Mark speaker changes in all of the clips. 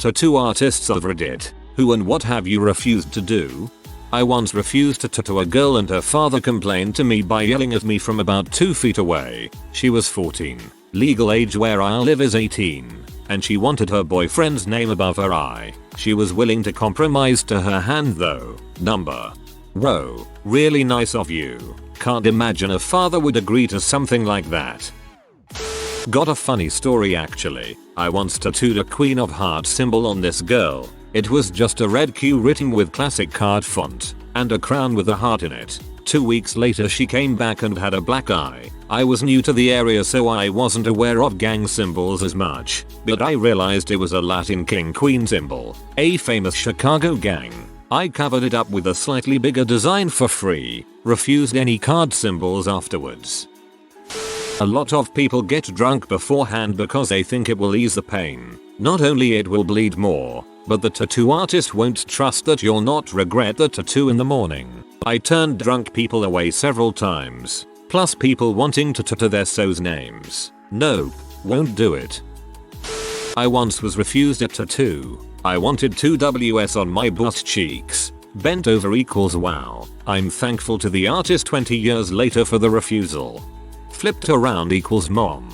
Speaker 1: tattoo artists of Reddit. Who and what have you refused to do? I once refused to tattoo a girl and her father complained to me by yelling at me from about 2 feet away. She was 14. Legal age where I live is 18. And she wanted her boyfriend's name above her eye. She was willing to compromise to her hand though. Number. Whoa, really nice of you. Can't imagine a father would agree to something like that. Got a funny story actually. I once tattooed a Queen of Hearts symbol on this girl. It was just a red Q written with classic card font and a crown with a heart in it. 2 weeks later she came back and had a black eye. I was new to the area so I wasn't aware of gang symbols as much, but I realized it was a Latin king queen symbol, a famous Chicago gang. I covered it up with a slightly bigger design for free, refused any card symbols afterwards. A lot of people get drunk beforehand because they think it will ease the pain. Not only it will bleed more, but the tattoo artist won't trust that you'll not regret the tattoo in the morning. I turned drunk people away several times. Plus people wanting to tattoo their so's names. Nope, won't do it. I once was refused a tattoo. I wanted 2 Ws on my butt cheeks. Bent over equals wow. I'm thankful to the artist 20 years later for the refusal. Flipped around equals mom.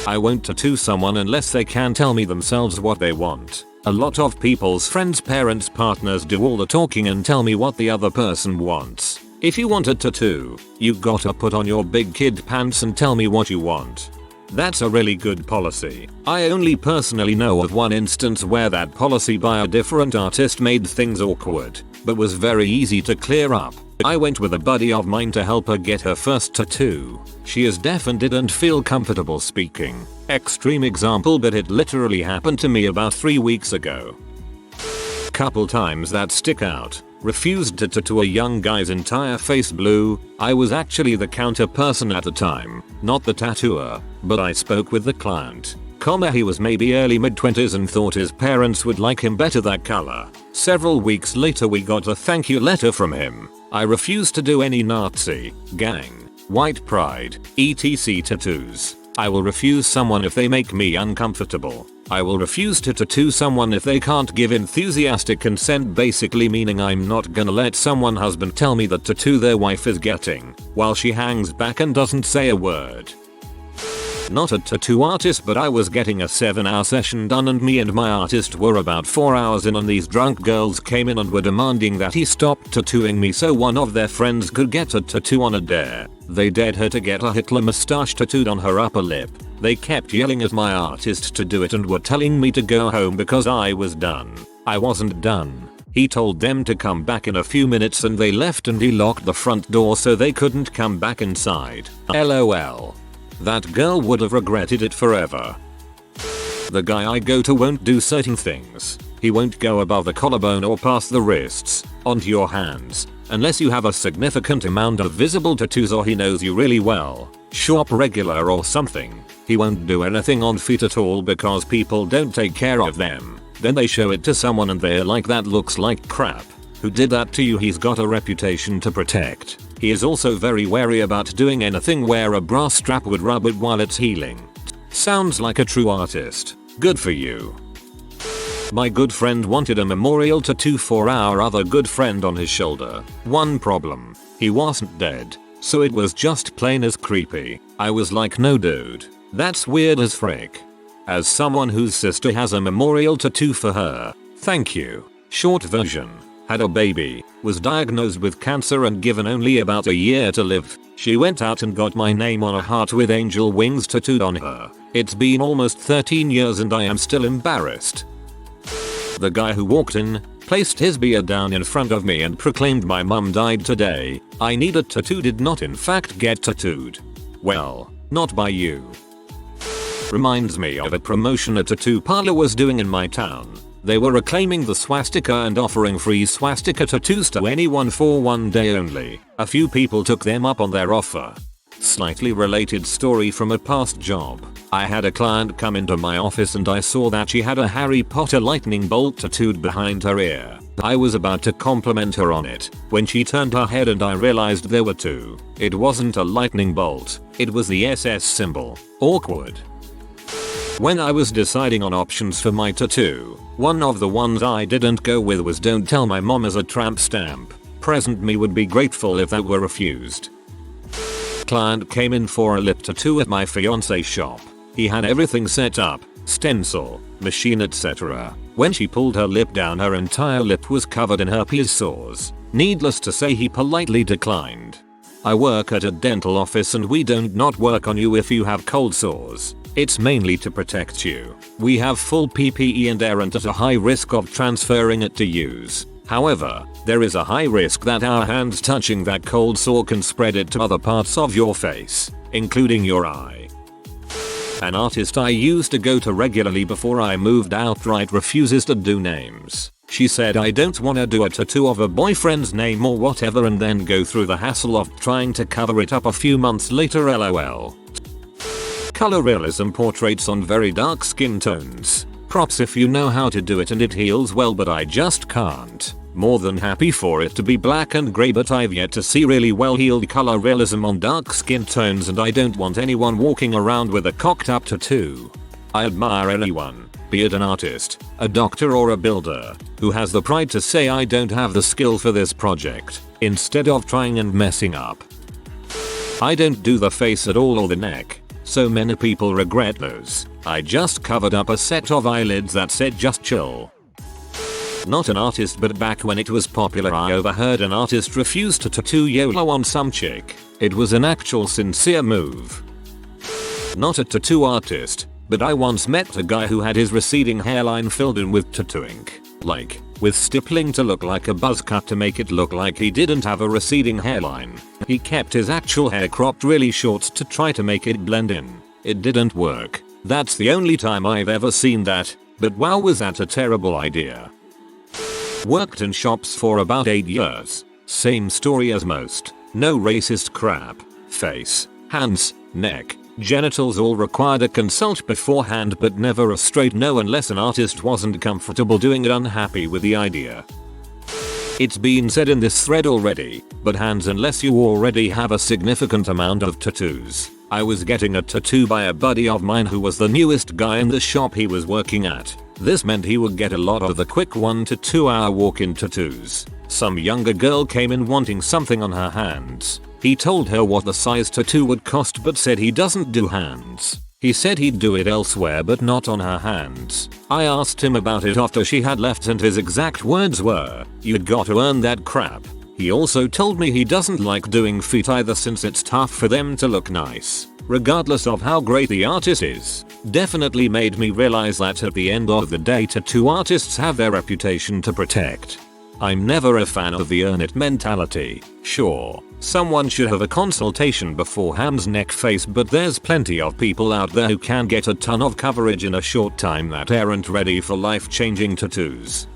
Speaker 1: I won't tattoo someone unless they can tell me themselves what they want. A lot of people's friends, parents, partners do all the talking and tell me what the other person wants. If you want a tattoo, you gotta put on your big kid pants and tell me what you want. That's a really good policy. I only personally know of one instance where that policy by a different artist made things awkward, but was very easy to clear up. I went with a buddy of mine to help her get her first tattoo. She is deaf and didn't feel comfortable speaking. Extreme example, but it literally happened to me about 3 weeks ago. Couple times that stick out. Refused to tattoo a young guy's entire face blue. I was actually the counter person at the time, not the tattooer, but I spoke with the client. He was maybe early mid-20s and thought his parents would like him better that color. Several weeks later we got a thank you letter from him. I refused to do any Nazi, gang, white pride, etc. tattoos. I will refuse someone if they make me uncomfortable. I will refuse to tattoo someone if they can't give enthusiastic consent, basically meaning I'm not gonna let someone's husband tell me the tattoo their wife is getting while she hangs back and doesn't say a word. Not a tattoo artist, but I was getting a 7-hour session done and me and my artist were about 4 hours in and these drunk girls came in and were demanding that he stop tattooing me so one of their friends could get a tattoo on a dare. They dared her to get a Hitler mustache tattooed on her upper lip. They kept yelling at my artist to do it and were telling me to go home because I was done. I wasn't done. He told them to come back in a few minutes and they left and he locked the front door so they couldn't come back inside. LOL. That girl would have regretted it forever. The guy I go to won't do certain things. He won't go above the collarbone or past the wrists, onto your hands, unless you have a significant amount of visible tattoos or he knows you really well, shop regular or something. He won't do anything on feet at all because people don't take care of them. Then they show it to someone and they're like, that looks like crap. Who did that to you? He's got a reputation to protect. He is also very wary about doing anything where a bra strap would rub it while it's healing. Sounds like a true artist. Good for you. My good friend wanted a memorial tattoo for our other good friend on his shoulder. One problem. He wasn't dead. So it was just plain as creepy. I was like, no dude. That's weird as frick. As someone whose sister has a memorial tattoo for her, thank you. Short version. Had a baby, was diagnosed with cancer and given only about a year to live. She went out and got my name on a heart with angel wings tattooed on her. It's been almost 13 years and I am still embarrassed. The guy who walked in, placed his beer down in front of me and proclaimed my mum died today. I need a tattoo did not in fact get tattooed. Well, not by you. Reminds me of a promotion a tattoo parlor was doing in my town. They were reclaiming the swastika and offering free swastika tattoos to anyone for 1 day only. A few people took them up on their offer. Slightly related story from a past job. I had a client come into my office and I saw that she had a Harry Potter lightning bolt tattooed behind her ear. I was about to compliment her on it when she turned her head and I realized there were two. It wasn't a lightning bolt, it was the SS symbol. Awkward. When I was deciding on options for my tattoo, one of the ones I didn't go with was "Don't tell my mom" as a tramp stamp. Present me would be grateful if that were refused. Client came in for a lip tattoo at my fiance's shop. He had everything set up, stencil, machine, etc. When she pulled her lip down, her entire lip was covered in herpes sores. Needless to say, he politely declined. I work at a dental office and we don't not work on you if you have cold sores. It's mainly to protect you. We have full PPE and aren't at a high risk of transferring it to use. However, there is a high risk that our hands touching that cold sore can spread it to other parts of your face, including your eye. An artist I used to go to regularly before I moved outright refuses to do names. She said, "I don't wanna do a tattoo of a boyfriend's name or whatever and then go through the hassle of trying to cover it up a few months later, lol." Color realism portraits on very dark skin tones. Props if you know how to do it and it heals well, but I just can't. More than happy for it to be black and grey, but I've yet to see really well healed color realism on dark skin tones, and I don't want anyone walking around with a cocked up tattoo. I admire anyone, be it an artist, a doctor or a builder, who has the pride to say "I don't have the skill for this project," instead of trying and messing up. I don't do the face at all or the neck. So many people regret those. I just covered up a set of eyelids that said "just chill." Not an artist, but back when it was popular I overheard an artist refuse to tattoo YOLO on some chick. It was an actual sincere move. Not a tattoo artist, but I once met a guy who had his receding hairline filled in with tattoo ink. Like, with stippling to look like a buzz cut to make it look like he didn't have a receding hairline. He kept his actual hair cropped really short to try to make it blend in. It didn't work. That's the only time I've ever seen that, but wow, was that a terrible idea. Worked in shops for about 8 years. Same story as most. No racist crap. Face, hands, neck, genitals all required a consult beforehand, but never a straight no unless an artist wasn't comfortable doing it, unhappy with the idea. It's been said in this thread already, but hands unless you already have a significant amount of tattoos. I was getting a tattoo by a buddy of mine who was the newest guy in the shop he was working at. This meant he would get a lot of the quick 1 to 2 hour walk-in tattoos. Some younger girl came in wanting something on her hands. He told her what the size tattoo would cost but said he doesn't do hands. He said he'd do it elsewhere but not on her hands. I asked him about it after she had left and his exact words were, "You'd got to earn that crap." He also told me he doesn't like doing feet either since it's tough for them to look nice, regardless of how great the artist is. Definitely made me realize that at the end of the day tattoo artists have their reputation to protect. I'm never a fan of the earn it mentality. Sure, someone should have a consultation before hands, neck, face, but there's plenty of people out there who can get a ton of coverage in a short time that aren't ready for life-changing tattoos.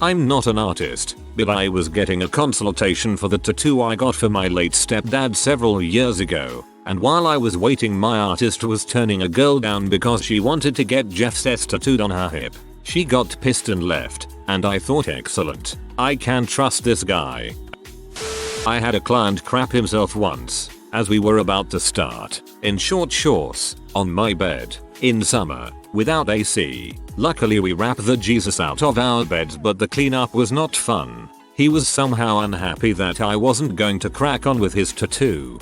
Speaker 1: I'm not an artist, but I was getting a consultation for the tattoo I got for my late stepdad several years ago. And while I was waiting, my artist was turning a girl down because she wanted to get Jeff's S tattooed on her hip. She got pissed and left, and I thought, excellent, I can trust this guy. I had a client crap himself once, as we were about to start, in short shorts, on my bed, in summer, without AC. Luckily we wrapped the Jesus out of our beds, but the cleanup was not fun. He was somehow unhappy that I wasn't going to crack on with his tattoo.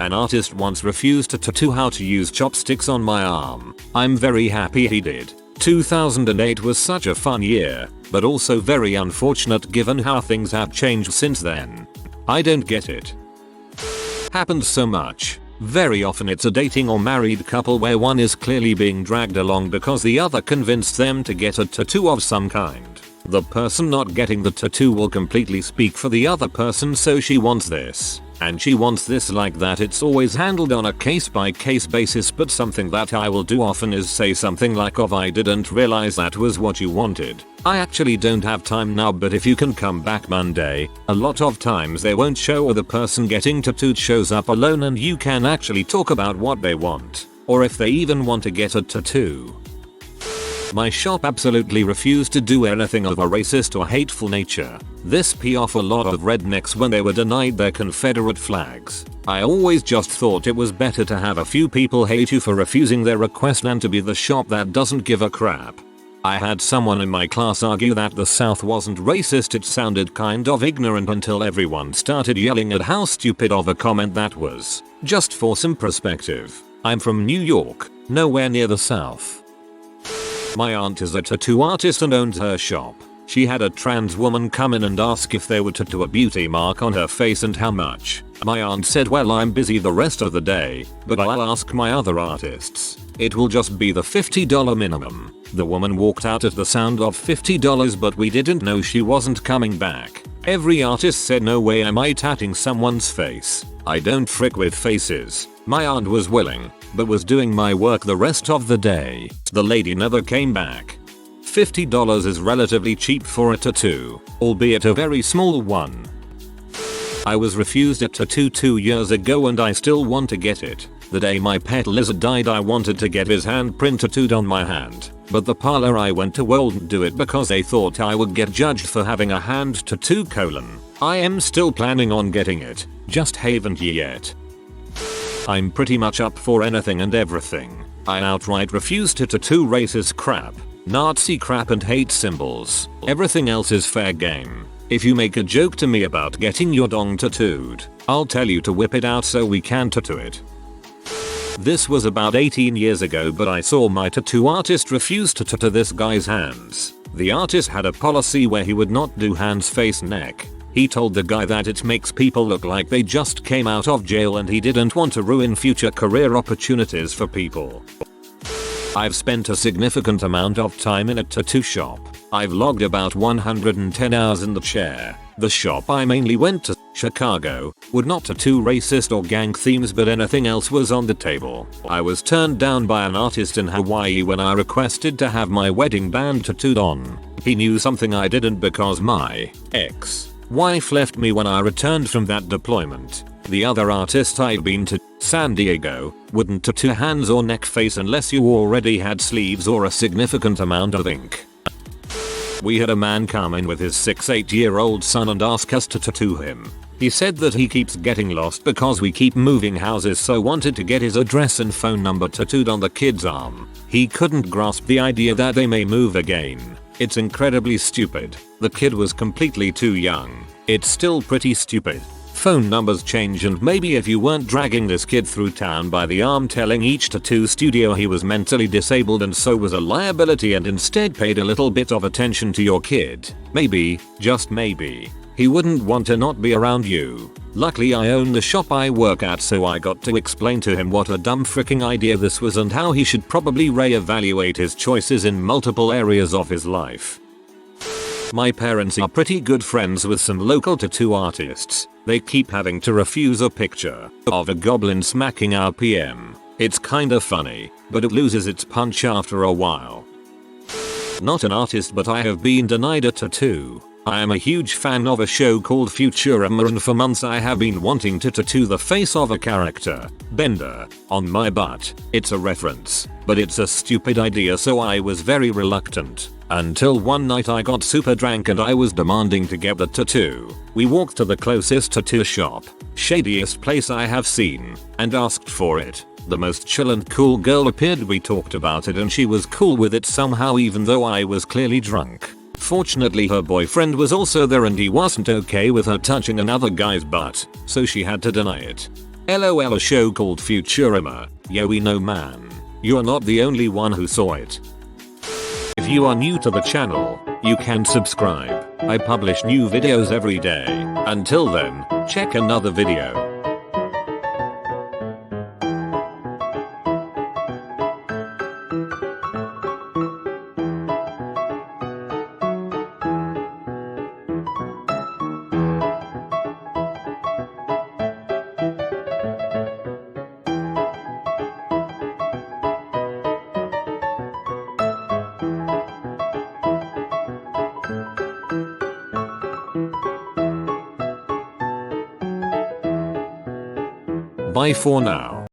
Speaker 1: An artist once refused to tattoo how to use chopsticks on my arm. I'm very happy he did. 2008 was such a fun year, but also very unfortunate given how things have changed since then. I don't get it. Happens so much. Very often it's a dating or married couple where one is clearly being dragged along because the other convinced them to get a tattoo of some kind. The person not getting the tattoo will completely speak for the other person, so she wants this, and she wants this, like that. It's always handled on a case-by-case basis, but something that I will do often is say something like, "I didn't realize that was what you wanted. I actually don't have time now, but if you can come back Monday." A lot of times they won't show, or the person getting tattooed shows up alone and you can actually talk about what they want, or if they even want to get a tattoo. My shop absolutely refused to do anything of a racist or hateful nature. This pissed off a lot of rednecks when they were denied their Confederate flags. I always just thought it was better to have a few people hate you for refusing their request than to be the shop that doesn't give a crap. I had someone in my class argue that the South wasn't racist. It sounded kind of ignorant until everyone started yelling at how stupid of a comment that was. Just for some perspective, I'm from New York, nowhere near the South. My aunt is a tattoo artist and owns her shop. She had a trans woman come in and ask if they would tattoo a beauty mark on her face and how much. My aunt said, well, I'm busy the rest of the day, but I'll ask my other artists. It will just be the $50 minimum. The woman walked out at the sound of $50, but we didn't know she wasn't coming back. Every artist said, no way am I tattooing someone's face. I don't frick with faces. My aunt was willing, but was doing my work the rest of the day. The lady never came back. $50 is relatively cheap for a tattoo, albeit a very small one. I was refused a tattoo 2 years ago and I still want to get it. The day my pet lizard died, I wanted to get his handprint tattooed on my hand, but the parlor I went to wouldn't do it because they thought I would get judged for having a hand tattoo : I am still planning on getting it, just haven't yet. I'm pretty much up for anything and everything. I outright refuse to tattoo racist crap, Nazi crap and hate symbols. Everything else is fair game. If you make a joke to me about getting your dong tattooed, I'll tell you to whip it out so we can tattoo it. This was about 18 years ago, but I saw my tattoo artist refuse to tattoo this guy's hands. The artist had a policy where he would not do hands, face, neck. He told the guy that it makes people look like they just came out of jail and he didn't want to ruin future career opportunities for people. I've spent a significant amount of time in a tattoo shop. I've logged about 110 hours in the chair. The shop I mainly went to, Chicago, would not tattoo racist or gang themes, but anything else was on the table. I was turned down by an artist in Hawaii when I requested to have my wedding band tattooed on. He knew something I didn't because my ex-wife left me when I returned from that deployment. The other artist I've been to, San Diego, wouldn't tattoo hands or neck, face unless you already had sleeves or a significant amount of ink. We had a man come in with his 8-year-old son and ask us to tattoo him. He said that he keeps getting lost because we keep moving houses, so wanted to get his address and phone number tattooed on the kid's arm. He couldn't grasp the idea that they may move again. It's incredibly stupid. The kid was completely too young. It's still pretty stupid. Phone numbers change, and maybe if you weren't dragging this kid through town by the arm telling each tattoo studio he was mentally disabled and so was a liability, and instead paid a little bit of attention to your kid, maybe, just maybe, he wouldn't want to not be around you. Luckily I own the shop I work at, so I got to explain to him what a dumb freaking idea this was and how he should probably reevaluate his choices in multiple areas of his life. My parents are pretty good friends with some local tattoo artists. They keep having to refuse a picture of a goblin smacking our PM. It's kinda funny, but it loses its punch after a while. Not an artist, but I have been denied a tattoo. I am a huge fan of a show called Futurama, and for months I have been wanting to tattoo the face of a character, Bender, on my butt. It's a reference, but it's a stupid idea, so I was very reluctant. Until one night I got super drunk and I was demanding to get the tattoo. We walked to the closest tattoo shop, shadiest place I have seen, and asked for it. The most chill and cool girl appeared. We talked about it and she was cool with it somehow, even though I was clearly drunk. Fortunately her boyfriend was also there and he wasn't okay with her touching another guy's butt, so she had to deny it. LOL, a show called Futurama. Yeah, we know, man. You're not the only one who saw it. If you are new to the channel, you can subscribe. I publish new videos every day. Until then, check another video. Bye for now.